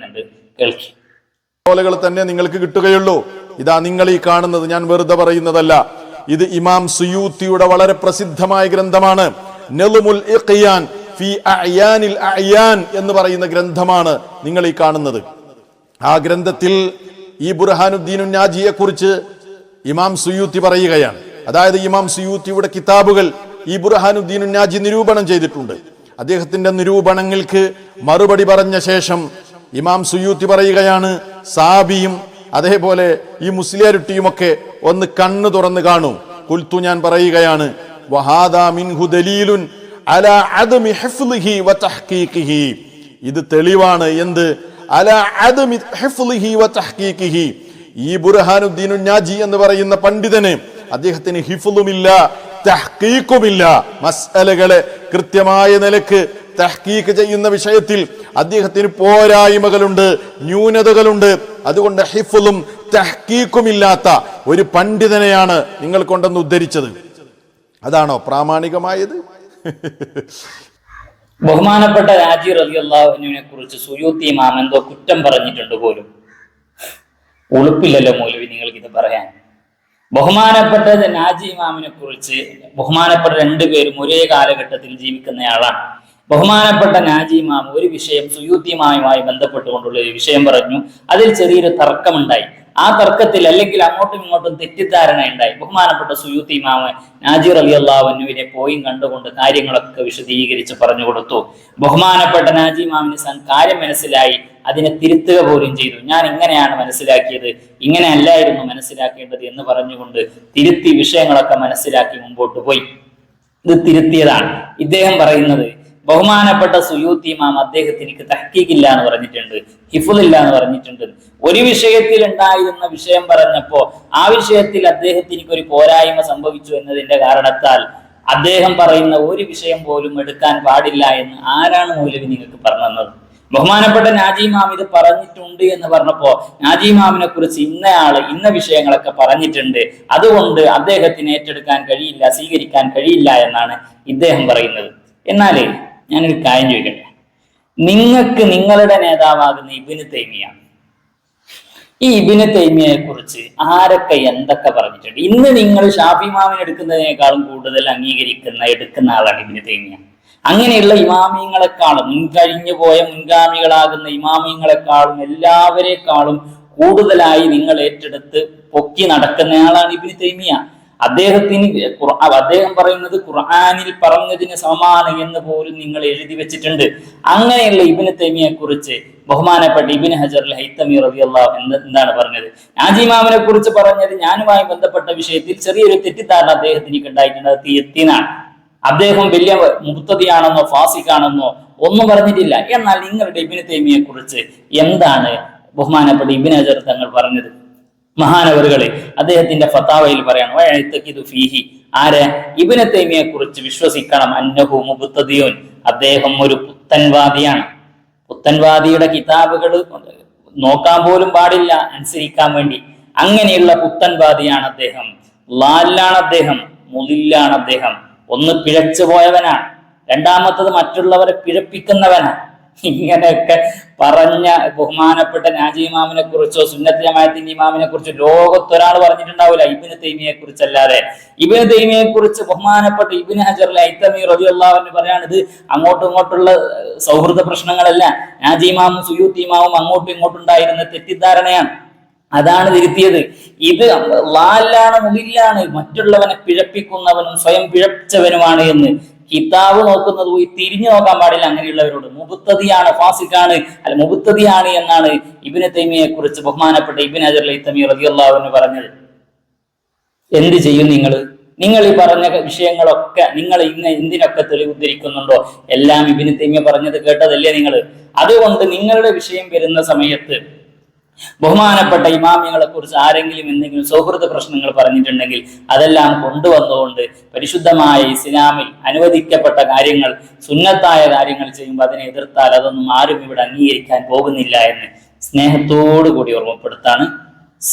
പറയുന്നുണ്ട്, കേൾക്കി. കൾ തന്നെ നിങ്ങൾക്ക് കിട്ടുകയുള്ളൂ. ഇതാ നിങ്ങൾ ഈ കാണുന്നത് ഞാൻ വെറുതെ പറയുന്നതല്ല. ഇത് ഇമാം സുയൂത്തിയുടെ വളരെ പ്രസിദ്ധമായ ഗ്രന്ഥമാണ്. നളുമുൽ ഇഖ്യാൻ ഫി അഅയാനിൽ അഅയാൻ എന്ന് പറയുന്ന ഗ്രന്ഥമാണ് നിങ്ങൾ ഈ കാണുന്നത്. ആ ഗ്രന്ഥത്തിൽ ഈ ബുർഹാനുദ്ദീൻ നാജിയെ കുറിച്ച് ഇമാം സുയൂത്തി പറയുകയാണ്. അതായത് ഇമാം സുയൂത്തിയുടെ കിതാബുകൾ ഈ ബുർഹാനുദ്ദീൻ നാജി നിരൂപണം ചെയ്തിട്ടുണ്ട്. അദ്ദേഹത്തിന്റെ നിരൂപണങ്ങൾക്ക് മറുപടി പറഞ്ഞ ശേഷം ഇമാം സുയൂത്തി പറയുകയാണ്, സാബിയും അതേപോലെ ഈ മുസ്ലിയാരുട്ടിയുമൊക്കെ ഒന്ന് കണ്ണു തുറന്ന് കാണൂ. ഖുൽതു, ഞാൻ പറയുകയാണ്, വഹാദാ മിൻഹു ദലീലുൻ അലാ അദ്മി ഹിഫ്ളിഹി വതഹ്ഖീഖിഹി. ഇത് തെളിവാണ്. എന്ത്? അലാ അദ്മി ഹിഫ്ളിഹി വതഹ്ഖീഖിഹി. ഈ ബുർഹാനുദ്ദീൻ നാജി എന്ന് പറയുന്ന പണ്ഡിതന് അദ്ദേഹത്തിന് ഹിഫ്ളുമില്ല, തഹ്ഖീഖുമില്ല. മസ്അലകളെ കൃത്യമായ നിലക്ക് തഹ്ഖീഖ് ചെയ്യുന്ന വിഷയത്തിൽ അദ്ദേഹത്തിന് പോരായ്മകളുണ്ട്, ന്യൂനതകളുണ്ട്. അതുകൊണ്ട് ഹിഫ്ളും തഹ്ഖീഖുമില്ലാത്ത ഒരു പണ്ഡിതനെയാണ് നിങ്ങൾ കൊണ്ടെന്ന് ഉദ്ധരിച്ചത്. അതാണോ പ്രാമാണികമായത്? ബഹുമാനപ്പെട്ട രാജി റളിയല്ലാഹു അൻഹുവിനെ കുറിച്ച് സുയൂത്തി ഇമാം എന്തോ കുറ്റം പറഞ്ഞിട്ടുണ്ട് പോലും. ഉളുപ്പില്ലല്ലോ മൗലവി നിങ്ങൾക്ക് ഇത് പറയാൻ. ബഹുമാനപ്പെട്ട നാജി ഇമാമിനെ കുറിച്ച് ബഹുമാനപ്പെട്ട രണ്ടുപേരും ഒരേ കാലഘട്ടത്തിൽ ജീവിക്കുന്നയാളാണ്. ബഹുമാനപ്പെട്ട നാജി ഇമാം ഒരു വിഷയം സുയൂത്തിയുമായി ബന്ധപ്പെട്ടുകൊണ്ടുള്ള ഒരു വിഷയം പറഞ്ഞു. അതിൽ ചെറിയൊരു തർക്കമുണ്ടായി. ആ തർക്കത്തിൽ അല്ലെങ്കിൽ അങ്ങോട്ടും ഇങ്ങോട്ടും തെറ്റിദ്ധാരണ ഉണ്ടായി. ബഹുമാനപ്പെട്ട സുയൂത്തി ഇമാമ് നാജി റളിയല്ലാഹു അൻഹുവിനെ പോയി കണ്ടുകൊണ്ട് കാര്യങ്ങളൊക്കെ വിശദീകരിച്ച് പറഞ്ഞു കൊടുത്തു. ബഹുമാനപ്പെട്ട നാജി ഇമാമിന് കാര്യം മനസ്സിലായി, അതിനെ തിരുത്തുക പോലും ചെയ്തു. ഞാൻ ഇങ്ങനെയാണ് മനസ്സിലാക്കിയത്, ഇങ്ങനെ അല്ലായിരുന്നു മനസ്സിലാക്കേണ്ടത് എന്ന് പറഞ്ഞുകൊണ്ട് തിരുത്തി വിഷയങ്ങളൊക്കെ മനസ്സിലാക്കി മുമ്പോട്ട് പോയി. ഇത് തിരുത്തിയതാണ്. ഇദ്ദേഹം പറയുന്നത്, ബഹുമാനപ്പെട്ട സുയൂത്തി ഇമാം അദ്ദേഹത്തിന് തഹ്ഖീഖില്ല എന്ന് പറഞ്ഞിട്ടുണ്ട്, ഹിഫ്ളില്ല എന്ന് പറഞ്ഞിട്ടുണ്ട്. ഒരു വിഷയത്തിൽ ഉണ്ടായിരുന്ന വിഷയം പറഞ്ഞപ്പോ ആ വിഷയത്തിൽ അദ്ദേഹത്തിന് ഒരു പോരായ്മ സംഭവിച്ചു എന്നതിന്റെ കാരണത്താൽ അദ്ദേഹം പറയുന്ന ഒരു വിഷയം പോലും എടുക്കാൻ പാടില്ല എന്ന് ആരാണ് മൗലവി നിങ്ങൾക്ക് പറഞ്ഞു തന്നത്? ബഹുമാനപ്പെട്ട നാജി ഇമാം ഇത് പറഞ്ഞിട്ടുണ്ട് എന്ന് പറഞ്ഞപ്പോ നാജി ഇമാമിനെ കുറിച്ച് ഇന്നയാള് ഇന്ന വിഷയങ്ങളൊക്കെ പറഞ്ഞിട്ടുണ്ട്, അതുകൊണ്ട് അദ്ദേഹത്തിന് ഏറ്റെടുക്കാൻ കഴിയില്ല, സ്വീകരിക്കാൻ കഴിയില്ല എന്നാണ് ഇദ്ദേഹം പറയുന്നത്. എന്നാലേ ഞാനൊരു കാര്യം ചോദിക്കട്ടെ, നിങ്ങൾക്ക് നിങ്ങളുടെ നേതാവാകുന്ന ഇബ്നു തൈമിയ, ഈ ഇബ്നു തൈമിയയെ കുറിച്ച് ആരൊക്കെ എന്തൊക്കെ പറഞ്ഞിട്ടുണ്ട്? ഇന്ന് നിങ്ങൾ ഷാഫി ഇമാമിനെ എടുക്കുന്നതിനേക്കാളും കൂടുതൽ എടുക്കുന്ന ആളാണ് ഇബ്നു തൈമിയ. അങ്ങനെയുള്ള ഇമാമിങ്ങളെക്കാളും മുൻകഴിഞ്ഞു പോയ മുൻഗാമികളാകുന്ന ഇമാമിങ്ങളെക്കാളും എല്ലാവരെക്കാളും കൂടുതലായി നിങ്ങൾ ഏറ്റെടുത്ത് പൊക്കി നടക്കുന്നയാളാണ് ഇബ്നു തൈമിയ. അദ്ദേഹം പറയുന്നത് ഖുർആനിൽ പറഞ്ഞതിന് സമാന എന്ന് പോലും നിങ്ങൾ എഴുതി വെച്ചിട്ടുണ്ട്. അങ്ങനെയുള്ള ഇബ്നു തൈമിയെ കുറിച്ച് ബഹുമാനപ്പെട്ട ഇബ്നു ഹജർ അൽ ഹൈതമി റളിയല്ലാഹു അൻഹു എന്താണ് പറഞ്ഞത്? നാജി ഇമാമിനെ കുറിച്ച് പറഞ്ഞത് ഞാനുമായി ബന്ധപ്പെട്ട വിഷയത്തിൽ ചെറിയൊരു തെറ്റിദ്ധാരണ അദ്ദേഹത്തിന് ഉണ്ടായിട്ടുണ്ട്, അത് തിരുത്തിനാണ്. അദ്ദേഹം വലിയ മുബ്തദിയാണെന്നോ ഫാസിഖാണെന്നോ ഒന്നും പറഞ്ഞിട്ടില്ല. എന്നാൽ നിങ്ങളുടെ ഇബ്നു തൈമിയെ കുറിച്ച് എന്താണ് ബഹുമാനപ്പെട്ട ഇബ്നു ഹജർ തങ്ങൾ പറഞ്ഞത്? മഹാനവറുകളെ അദ്ദേഹത്തിന്റെ ഫതാവയിൽ പറയണം, ഫീഹി ആര് ഇബ്നു തൈമിയെ കുറിച്ച് വിശ്വസിക്കണം, അന്നഹു മുബ്തദിയുൻ, അദ്ദേഹം ഒരു പുത്തൻവാദിയാണ്. പുത്തൻവാദിയുടെ കിതാബുകൾ നോക്കാൻ പോലും പാടില്ല അനുസരിക്കാൻ വേണ്ടി. അങ്ങനെയുള്ള പുത്തൻവാദിയാണ് അദ്ദേഹം. ലാലാണ് അദ്ദേഹം, മുളിലാണ് അദ്ദേഹം. ഒന്ന് പിഴച്ചു പോയവനാണ്, രണ്ടാമത്തത് മറ്റുള്ളവരെ പിഴപ്പിക്കുന്നവനാണ്. ഇങ്ങനെയൊക്കെ പറഞ്ഞ ബഹുമാനപ്പെട്ട നാജി ഇമാമിനെ കുറിച്ചോ സുന്നത്ത് ജമാഅത്തിന്റെ ഇമാമിനെ കുറിച്ചോ ലോകത്തൊരാൾ പറഞ്ഞിട്ടുണ്ടാവില്ല ഇബ്നു തൈമിയയെ കുറിച്ചല്ലാതെ. ഇബ്നു തൈമിയയെ കുറിച്ച് ബഹുമാനപ്പെട്ട ഇബ്നു ഹജർ അൽ ഹൈതമി റളിയല്ലാഹു അൻഹു പറയാണ്, ഇത് അങ്ങോട്ടും ഇങ്ങോട്ടുള്ള സൗഹൃദ പ്രശ്നങ്ങളല്ല, നാജി ഇമാമും സുയൂത്തി ഇമാമും അങ്ങോട്ടും ഇങ്ങോട്ടും ഉണ്ടായിരുന്ന തെറ്റിദ്ധാരണയാണ്, അതാണ് തിരുത്തിയത്. ഇത് ലാലാണ് മുളിലാണ്, മറ്റുള്ളവനെ പിഴപ്പിക്കുന്നവനും സ്വയം പിഴച്ചവനുമാണ് എന്ന് കിതാബ് നോക്കുന്നത് പോയി തിരിഞ്ഞു നോക്കാൻ പാടില്ല അങ്ങനെയുള്ളവരോട്. മുബ്തദിയാണ്, ഫാസിഖാണ്, അല്ല മുബ്തദിയാണ് എന്നാണ് ഇബ്നു തൈമിയയെ കുറിച്ച് ബഹുമാനപ്പെട്ട ഇബ്നു ഹജർ അൽ ഹൈതമി റളിയല്ലാഹു അൻഹു പറഞ്ഞത്. എന്ത് ചെയ്യും നിങ്ങൾ? നിങ്ങൾ ഈ പറഞ്ഞ വിഷയങ്ങളൊക്കെ നിങ്ങൾ ഇന്ന് എന്തിനൊക്കെ തെളിവുദ്ധരിക്കുന്നുണ്ടോ എല്ലാം ഇബ്നു തൈമിയ പറഞ്ഞത് കേട്ടതല്ലേ നിങ്ങൾ? അതുകൊണ്ട് നിങ്ങളുടെ വിഷയം വരുന്ന സമയത്ത് ബഹുമാനപ്പെട്ട ഇമാമികളെ കുറിച്ച് ആരെങ്കിലും എന്തെങ്കിലും സൗഹൃദ പ്രശ്നങ്ങൾ പറഞ്ഞിട്ടുണ്ടെങ്കിൽ അതെല്ലാം കൊണ്ടുവന്നുകൊണ്ട് പരിശുദ്ധമായ ഇസ്ലാമിൽ അനുവദിക്കപ്പെട്ട കാര്യങ്ങൾ, സുന്നത്തായ കാര്യങ്ങൾ ചെയ്യുമ്പോൾ അതിനെ എതിർത്താൽ അതൊന്നും ആരും ഇവിടെ അംഗീകരിക്കാൻ പോകുന്നില്ല എന്ന് സ്നേഹത്തോടു കൂടി ഓർമ്മപ്പെടുത്താണ്.